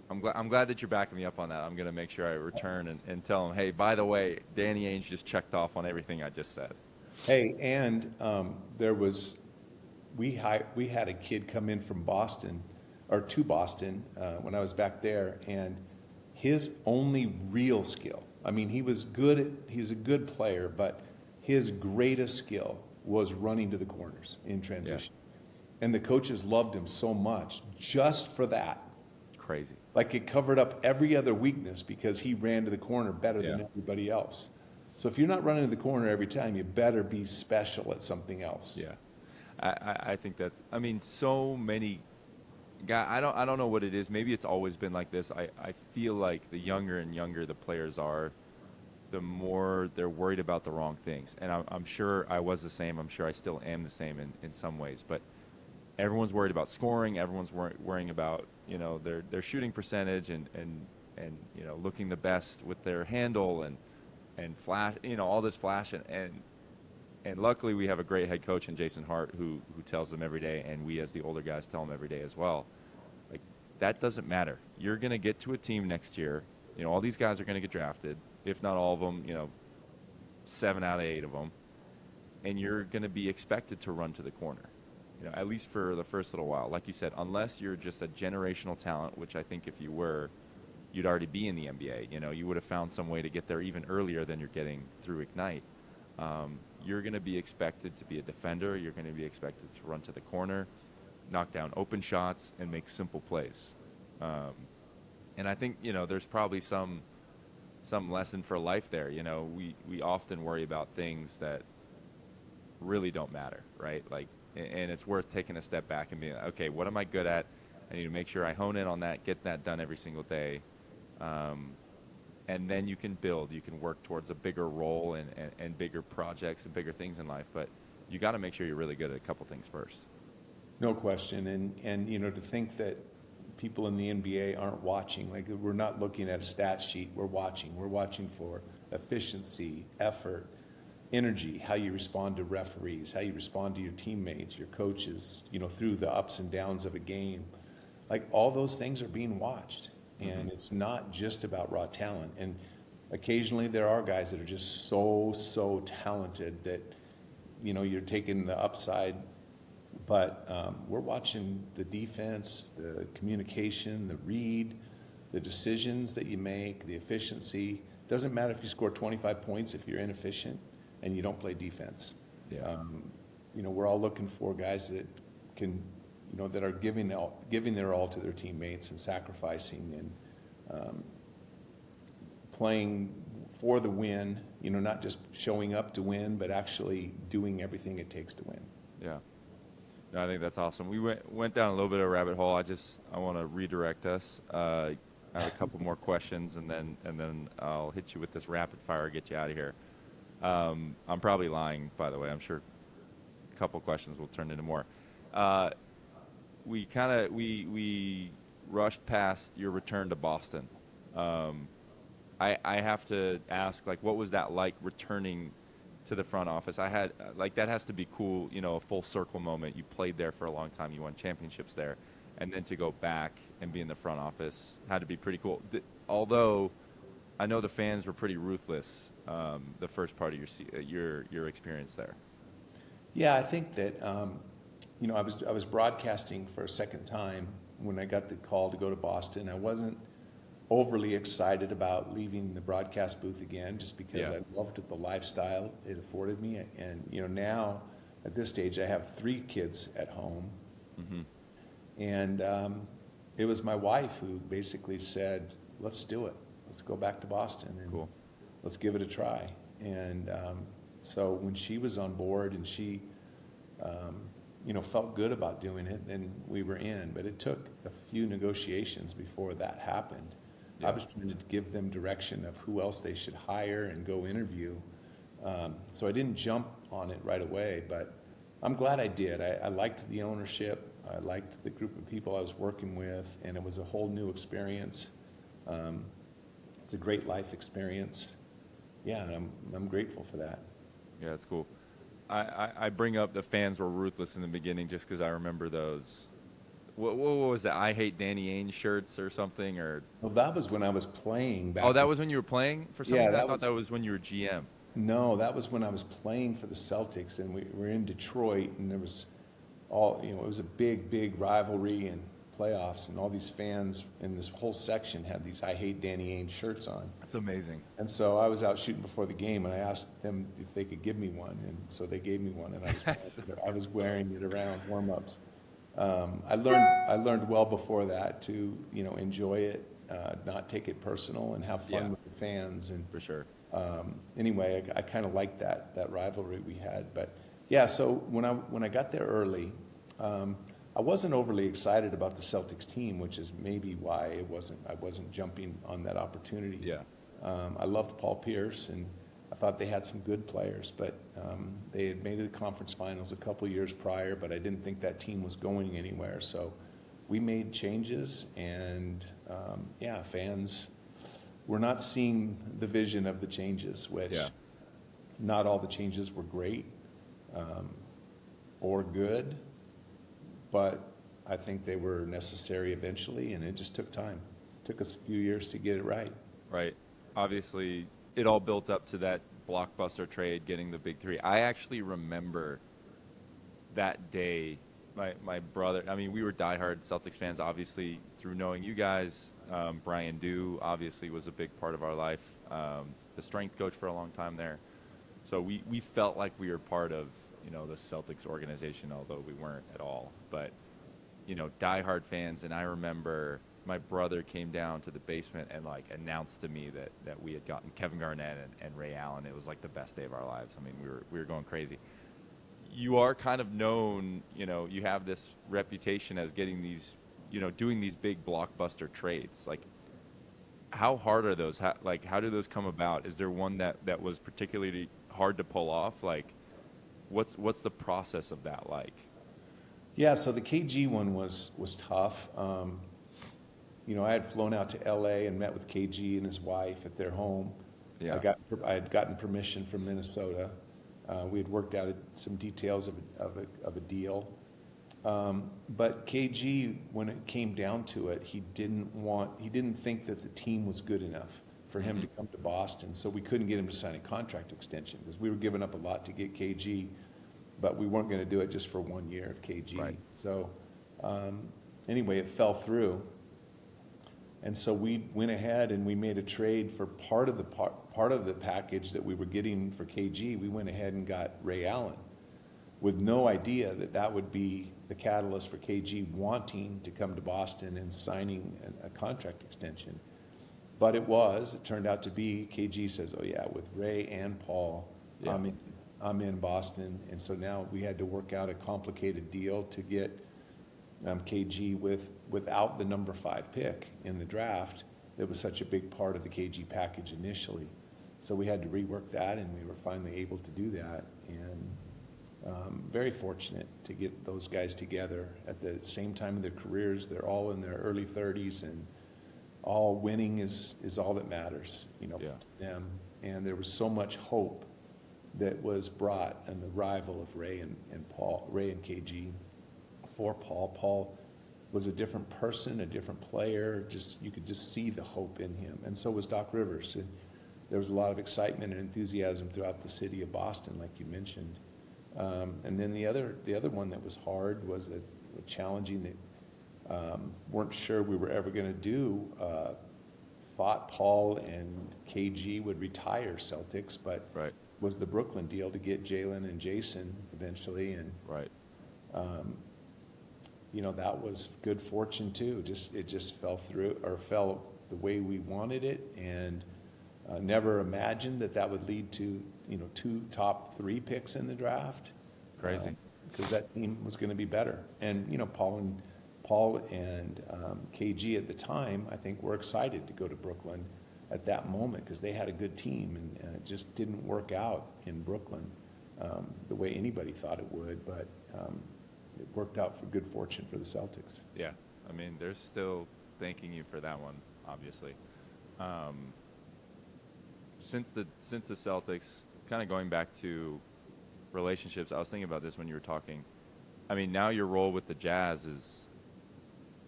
I'm glad that you're backing me up on that. I'm gonna make sure I return and tell them, hey, by the way, Danny Ainge just checked off on everything I just said. Hey, and we had a kid come in from Boston, or to Boston, when I was back there, and his only real skill, I mean, he was a good player, but his greatest skill was running to the corners in transition. And the coaches loved him so much just for that. Crazy. Like it covered up every other weakness because he ran to the corner better than Yeah. everybody else. So if you're not running to the corner every time, you better be special at something else. Yeah. I think that's. I mean, so many guys. I don't know what it is. Maybe it's always been like this. I feel like the younger and younger the players are, the more they're worried about the wrong things. And I'm sure I was the same. I'm sure I still am the same in some ways. But everyone's worried about scoring. Everyone's worrying about their shooting percentage and looking the best with their handle and flash. All this flash and luckily, we have a great head coach in Jason Hart who tells them every day, and we as the older guys tell them every day as well. Like, that doesn't matter. You're going to get to a team next year. All these guys are going to get drafted, if not all of them, 7 out of 8 of them. And you're going to be expected to run to the corner, at least for the first little while. Like you said, unless you're just a generational talent, which I think if you were, you'd already be in the NBA. You would have found some way to get there even earlier than you're getting through Ignite. You're going to be expected to be a defender. You're going to be expected to run to the corner, knock down open shots, and make simple plays. And I think there's probably some lesson for life there. We often worry about things that really don't matter, right? Like, and it's worth taking a step back and being like, okay, what am I good at? I need to make sure I hone in on that, get that done every single day. And then you can build, you can work towards a bigger role and bigger projects and bigger things in life. But you got to make sure you're really good at a couple things first. No question. And to think that people in the NBA aren't watching, like we're not looking at a stat sheet, we're watching. We're watching for efficiency, effort, energy, how you respond to referees, how you respond to your teammates, your coaches, through the ups and downs of a game. Like all those things are being watched. And it's not just about raw talent. And occasionally there are guys that are just so talented that, you're taking the upside. But we're watching the defense, the communication, the read, the decisions that you make, the efficiency. Doesn't matter if you score 25 points if you're inefficient and you don't play defense. Yeah. We're all looking for guys that can that are giving their all to their teammates and sacrificing and playing for the win, not just showing up to win, but actually doing everything it takes to win. Yeah. No, I think that's awesome. We went down a little bit of a rabbit hole. I want to redirect us. I I have a couple more questions, and then I'll hit you with this rapid fire, get you out of here. I'm probably lying, by the way. I'm sure a couple questions will turn into more. Uh, we rushed past your return to Boston. Um, I have to ask, like, what was that like returning to the front office? I had like that has to be cool, a full circle moment. You played there for a long time, you won championships there, and then to go back and be in the front office had to be pretty cool. Although I know the fans were pretty ruthless the first part of your experience there. Yeah, I think that I was broadcasting for a second time when I got the call to go to Boston. I wasn't overly excited about leaving the broadcast booth again, just because Yeah. I loved the lifestyle it afforded me. And now at this stage, I have 3 kids at home, Hmm. and it was my wife who basically said, "Let's do it. Let's go back to Boston and Cool. let's give it a try." And so when she was on board and she felt good about doing it, then we were in. But it took a few negotiations before that happened. I Yeah. was trying to give them direction of who else they should hire and go interview. So I didn't jump on it right away, but I'm glad I did. I liked the ownership. I liked the group of people I was working with, and it was a whole new experience. It's a great life experience. Yeah, and I'm grateful for that. Yeah, that's cool. I bring up the fans were ruthless in the beginning just because I remember those. What was that? I hate Danny Ainge shirts or something, or Well, that was when I was playing oh, back that in, was when you were playing. For some yeah, reason, I that thought was, that was when you were GM. no, that was when I was playing for the Celtics, and we were in Detroit, and there was it was a big rivalry and playoffs, and all these fans in this whole section had these I hate Danny Ainge shirts on. That's amazing. And so I was out shooting before the game, and I asked them if they could give me one, and so they gave me one, and I was wearing it around warm-ups. I learned well before that to enjoy it, not take it personal, and have fun Yeah. with the fans. And For sure. anyway, I kind of liked that rivalry we had. But yeah, so when I got there early, I wasn't overly excited about the Celtics team, which is maybe why I wasn't jumping on that opportunity. Yeah. I loved Paul Pierce, and I thought they had some good players, but they had made it to the conference finals a couple years prior, but I didn't think that team was going anywhere. So we made changes, and fans were not seeing the vision of the changes, which Yeah. not all the changes were great or good, but I think they were necessary eventually, and it just took time. It took us a few years to get it right. Right. Obviously, it all built up to that blockbuster trade, getting the big 3. I actually remember that day. My brother, I mean, we were diehard Celtics fans, obviously, through knowing you guys. Brian Dew, obviously, was a big part of our life. The strength coach for a long time there. So we felt like we were part of, the Celtics organization, although we weren't at all. But, diehard fans. And I remember my brother came down to the basement and announced to me that we had gotten Kevin Garnett and Ray Allen. It was like the best day of our lives. I mean, we were going crazy. You are kind of known, you have this reputation as getting these, doing these big blockbuster trades. Like, how hard are those? How do those come about? Is there one that was particularly hard to pull off? Like, what's the process of that like? Yeah, so the KG one was tough. I had flown out to LA and met with KG and his wife at their home. Yeah. I had gotten permission from Minnesota. We had worked out some details of a deal. But KG, when it came down to it, he didn't think that the team was good enough for him to come to Boston. So we couldn't get him to sign a contract extension because we were giving up a lot to get KG, but we weren't going to do it just for 1 year of KG. Right. So anyway, it fell through. And so we went ahead and we made a trade for part of the package that we were getting for KG. We went ahead and got Ray Allen, with no idea that would be the catalyst for KG wanting to come to Boston and signing a contract extension. But it turned out to be. KG says, "Oh yeah, with Ray and Paul, Yeah. I'm in Boston." And so now we had to work out a complicated deal to get KG without the number 5 pick in the draft, that was such a big part of the KG package initially. So we had to rework that, and we were finally able to do that. And very fortunate to get those guys together at the same time of their careers. They're all in their early 30s, and all winning is all that matters, you know, Yeah. for them. And there was so much hope that was brought in the arrival of Ray and Paul, Ray and KG for Paul. Paul was a different person, a different player. Just you could just see the hope in him, and so was Doc Rivers. And there was a lot of excitement and enthusiasm throughout the city of Boston, like you mentioned. And then the other one that was hard was a challenging that weren't sure we were ever going to do. Thought Paul and KG would retire Celtics, but Right. was the Brooklyn deal to get Jalen and Jason eventually, and Right. you know, that was good fortune too. It just fell through, or fell the way we wanted it, and never imagined that would lead to, you know, 2 top 3 picks in the draft. Crazy. Because that team was going to be better, and you know, Paul and KG at the time, I think, were excited to go to Brooklyn at that moment because they had a good team, and it just didn't work out in Brooklyn the way anybody thought it would, but it worked out for good fortune for the Celtics. Yeah. I mean, they're still thanking you for that one, obviously. Since the Celtics, kind of going back to relationships, I was thinking about this when you were talking. I mean, now your role with the Jazz is,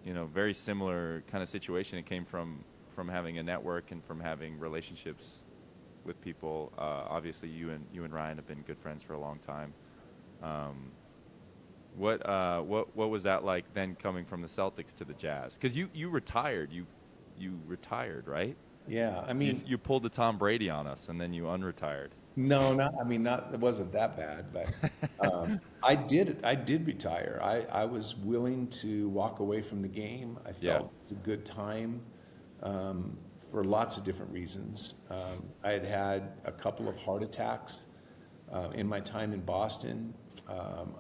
you know, very similar kind of situation. It came from having a network and from having relationships with people. Obviously, you and Ryan have been good friends for a long time. What was that like then, coming from the Celtics to the Jazz? Because you retired. You retired, right? Yeah, I mean, You pulled the Tom Brady on us, and then you unretired. no, it wasn't that bad, but I did retire. I was willing to walk away from the game. I Yeah. felt it's a good time for lots of different reasons. I had a couple of heart attacks in my time in Boston.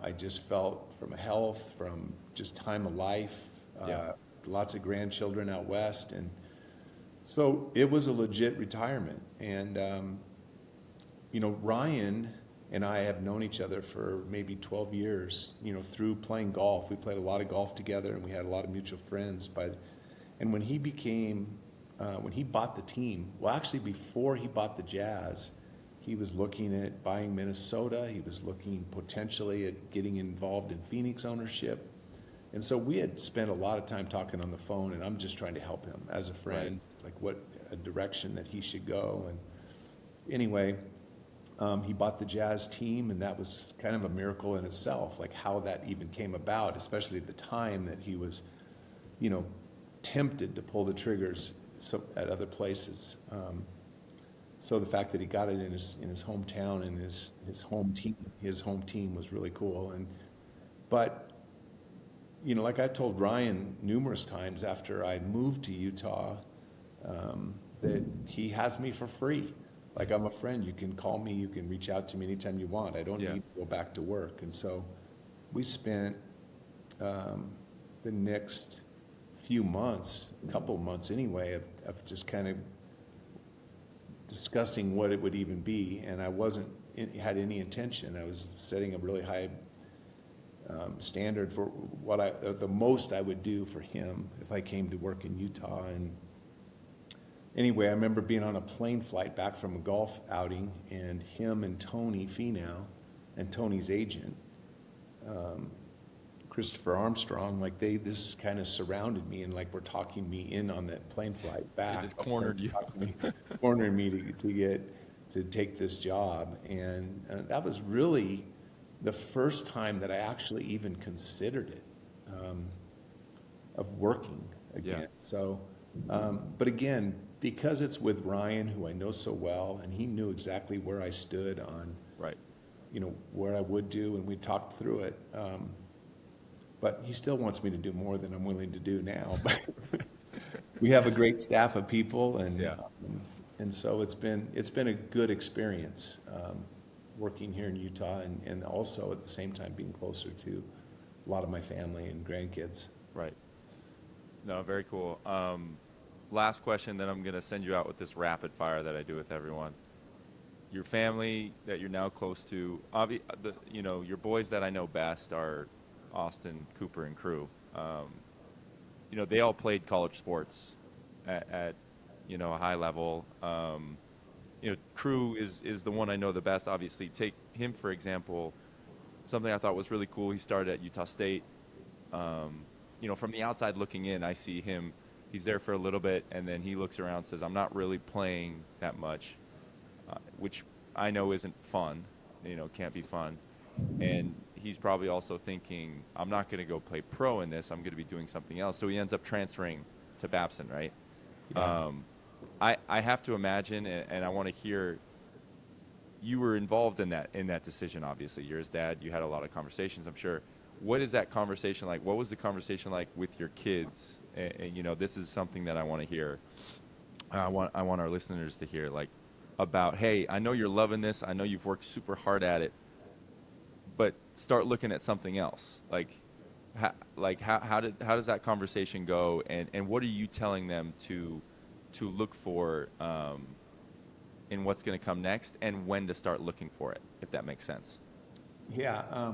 I just felt, from health, from just time of life, Yeah. lots of grandchildren out west, and so it was a legit retirement. And you know, Ryan and I have known each other for maybe 12 years, you know, through playing golf. We played a lot of golf together, and we had a lot of mutual friends. And when he bought the team, well, actually, before he bought the Jazz, he was looking at buying Minnesota. He was looking potentially at getting involved in Phoenix ownership. And so we had spent a lot of time talking on the phone, and I'm just trying to help him as a friend, like what a direction that he should go. And anyway, he bought the Jazz team, and that was kind of a miracle in itself, like how that even came about, especially at the time that he was, you know, tempted to pull the triggers at other places. So the fact that he got it in his hometown and his home team was really cool. But you know, like I told Ryan numerous times after I moved to Utah, that he has me for free. Like, I'm a friend. You can call me. You can reach out to me anytime you want. I don't Yeah. need to go back to work. And so we spent the next few months, a couple of months anyway, of just kind of discussing what it would even be. And I had any intention. I was setting a really high standard for the most I would do for him if I came to work in Utah. And anyway, I remember being on a plane flight back from a golf outing, and him and Tony Finau and Tony's agent, Christopher Armstrong, like they just kind of surrounded me and like were talking me in on that plane flight back. They just cornered you. Cornering me to take this job. And that was really the first time that I actually even considered it, of working again. Yeah. So, but again, because it's with Ryan, who I know so well, and he knew exactly where I stood on, Right. you know, what I would do, and we talked through it. But he still wants me to do more than I'm willing to do now. But we have a great staff of people, and Yeah. And so it's been a good experience, working here in Utah, and also at the same time being closer to a lot of my family and grandkids. Right. No, very cool. last question, then I'm going to send you out with this rapid fire that I do with everyone. Your family that you're now close to, your boys that I know best are Austin, Cooper, and Crew. They all played college sports at a high level. Crew is the one I know the best. Obviously, take him for example. Something I thought was really cool. He started at Utah State. From the outside looking in, I see him. He's there for a little bit, and then he looks around and says, "I'm not really playing that much," which I know isn't fun. Can't be fun. And he's probably also thinking, "I'm not going to go play pro in this. I'm going to be doing something else." So he ends up transferring to Babson, right? Yeah. I have to imagine, and I want to hear. You were involved in that decision. Obviously, you're his dad. You had a lot of conversations, I'm sure. What is that conversation like? What was the conversation like with your kids? This is something that I want to hear. I want our listeners to hear, like, about, hey, I know you're loving this. I know you've worked super hard at it, but start looking at something else. How does that conversation go? And what are you telling them to look for in what's going to come next, and when to start looking for it, if that makes sense? Yeah.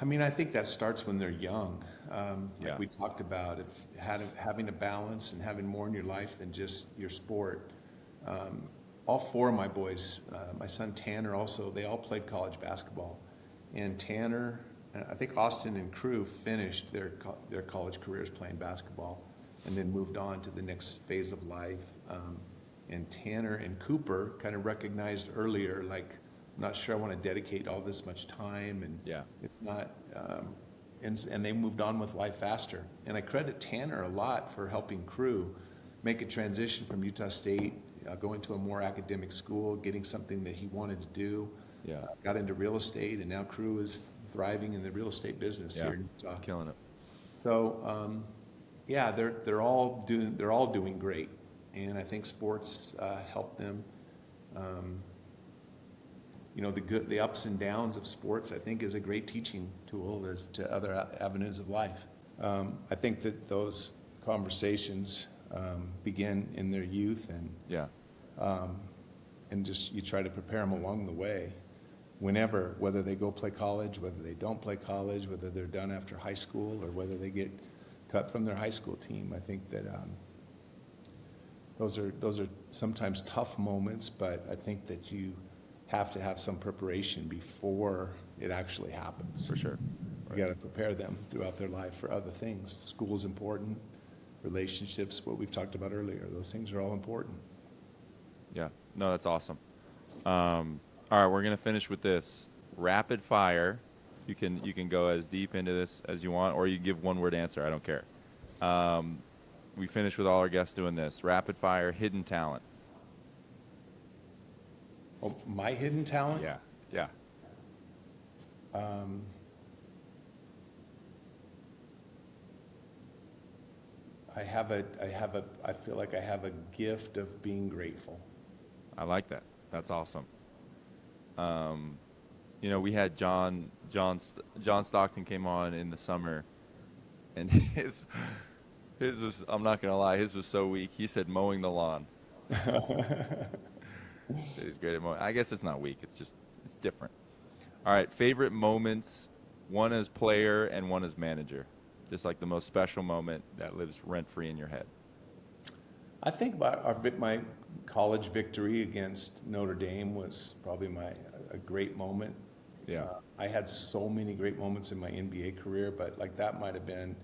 I think that starts when they're young. Like Yeah. we talked about, if having a balance and having more in your life than just your sport. All four of my boys, my son Tanner also, they all played college basketball. And Tanner, I think Austin and Crew finished their college careers playing basketball and then moved on to the next phase of life. And Tanner and Cooper kind of recognized earlier, like, I'm not sure I want to dedicate all this much time, and Yeah. it's not, and they moved on with life faster. And I credit Tanner a lot for helping Crew make a transition from Utah State, going to a more academic school, getting something that he wanted to do. Yeah. Got into real estate, and now Crew is thriving in the real estate business Yeah. here in Utah. Killing it. So, yeah, they're all doing great, and I think sports help them. The ups and downs of sports, I think, is a great teaching tool as to other avenues of life. I think that those conversations begin in their youth, Yeah. and just you try to prepare them along the way. Whether they go play college, whether they don't play college, whether they're done after high school, or whether they get cut from their high school team, I think that those are sometimes tough moments, but I think that you have to have some preparation before it actually happens. For sure. You got to prepare them throughout their life for other things. School's important, relationships, what we've talked about earlier, those things are all important. Yeah. No, that's awesome. All right, we're gonna finish with this rapid fire. You can go as deep into this as you want, or you give one word answer. I don't care. We finish with all our guests doing this rapid fire. Hidden talent. Oh, my hidden talent? Yeah. Yeah. I feel like I have a gift of being grateful. I like that. That's awesome. We had John Stockton came on in the summer, and his was, I'm not gonna lie, his was so weak. He said mowing the lawn. He's great at mowing. I guess it's not weak. It's different. All right, favorite moments, one as player and one as manager. Just like the most special moment that lives rent free in your head. I think about my college victory against Notre Dame was probably a great moment. Yeah. I had so many great moments in my NBA career, but like that might have been,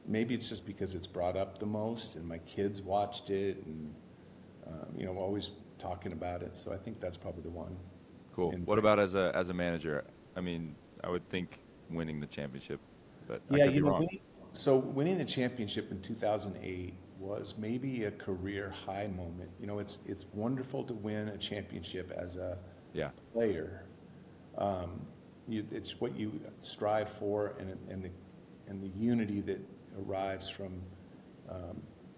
maybe it's just because it's brought up the most and my kids watched it and, always talking about it. So I think that's probably the one. Cool. What about as a manager? I mean, I would think winning the championship, but I Yeah, could be wrong. winning the championship in 2008 was maybe a career high moment. It's wonderful to win a championship as a Yeah. player. It's what you strive for, and the unity that arrives from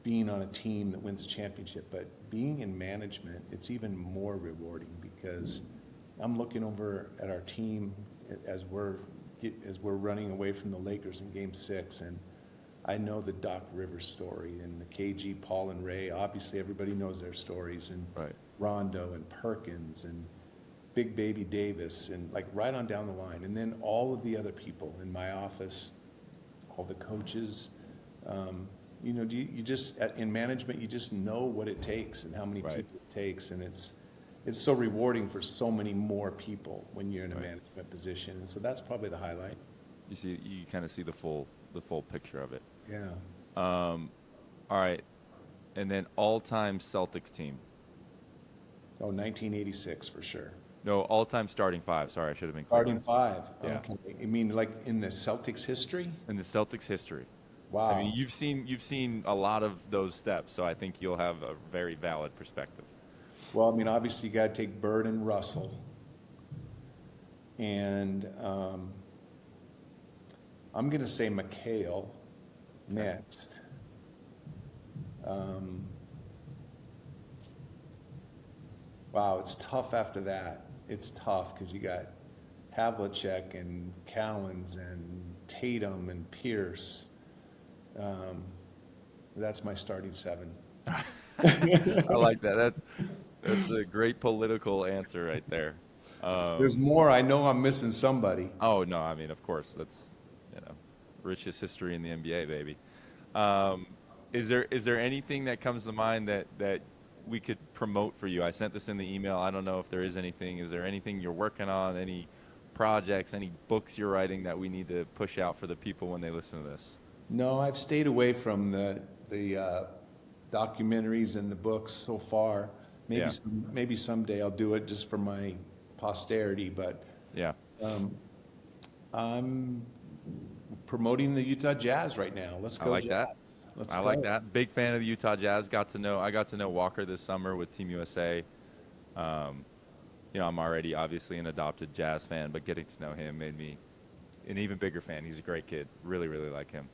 being on a team that wins a championship. But being in management, it's even more rewarding because I'm looking over at our team as we're running away from the Lakers in Game 6, and I know the Doc Rivers story and the KG, Paul and Ray. Obviously, everybody knows their stories, and Right. Rondo and Perkins and Big Baby Davis, and like right on down the line. And then all of the other people in my office, all the coaches. You just in management, you just know what it takes and how many Right. people it takes, and it's so rewarding for so many more people when you're in a Right. management position. And so that's probably the highlight. You kind of see the full picture of it. Yeah. All right, and then all-time Celtics team. Oh, 1986 for sure. No, all-time starting five. Sorry, I should have been clear. Starting five. Yeah. Okay. You mean like in the Celtics history? In the Celtics history. I Wow. mean, you've seen a lot of those steps, so I think you'll have a very valid perspective. Well, I mean, obviously you got to take Bird and Russell, and I'm going to say McHale next. Wow, it's tough after that. It's tough because you got Havlicek and Cowens and Tatum and Pierce. That's my starting seven. I like that. That's a great political answer right there. There's more. I know I'm missing somebody. Oh no, I mean, of course, that's richest history in the NBA, baby. Um, is there anything that comes to mind that we could promote for you? I sent this in the email. I don't know if there is anything. Is there anything you're working on? Any projects? Any books you're writing that we need to push out for the people when they listen to this? No, I've stayed away from the documentaries and the books so far. Yeah. Maybe someday I'll do it just for my posterity. But Yeah. I'm promoting the Utah Jazz right now. Let's I go like Jazz. that. Let's I go. like that. Big fan of the Utah Jazz. I got to know Walker this summer with Team USA. I'm already obviously an adopted Jazz fan, but getting to know him made me an even bigger fan. He's a great kid. Really, really like him.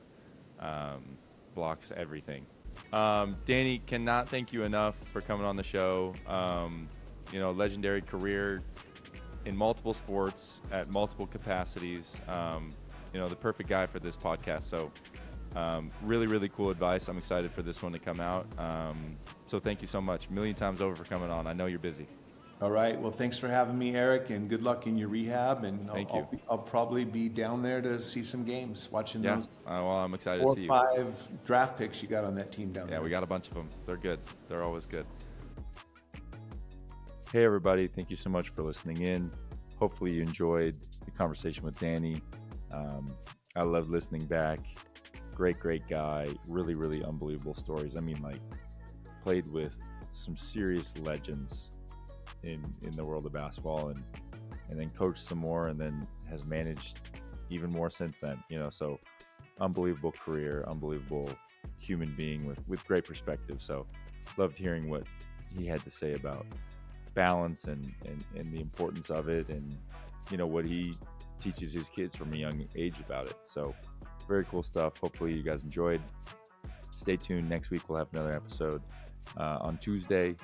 Blocks everything. Danny, cannot thank you enough for coming on the show. Legendary career in multiple sports at multiple capacities. The perfect guy for this podcast. So really, really cool advice. I'm excited for this one to come out. So thank you so much. A million times over for coming on. I know you're busy. All right. Well, thanks for having me, Eric, and good luck in your rehab. And Thank you. I'll probably be down there to see some games, watching Yeah. those Well, I'm excited 4 to or see you. 5 draft picks you got on that team down there. Yeah, we got a bunch of them. They're good. They're always good. Hey, everybody. Thank you so much for listening in. Hopefully you enjoyed the conversation with Danny. I love listening back. Great guy. Really, really unbelievable stories. I mean, like, played with some serious legends in the world of basketball, and then coached some more, and then has managed even more since then. So unbelievable career, unbelievable human being with great perspective. So loved hearing what he had to say about balance and the importance of it, and what he teaches his kids from a young age about it. So very cool stuff. Hopefully you guys enjoyed. Stay tuned. Next week we'll have another episode on Tuesday.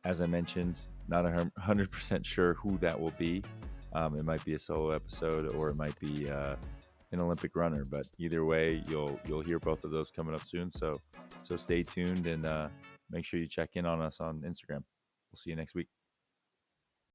As I mentioned, not 100% sure who that will be. It might be a solo episode, or it might be an Olympic runner, but either way, you'll hear both of those coming up soon. So stay tuned, and make sure you check in on us on Instagram. We'll see you next week.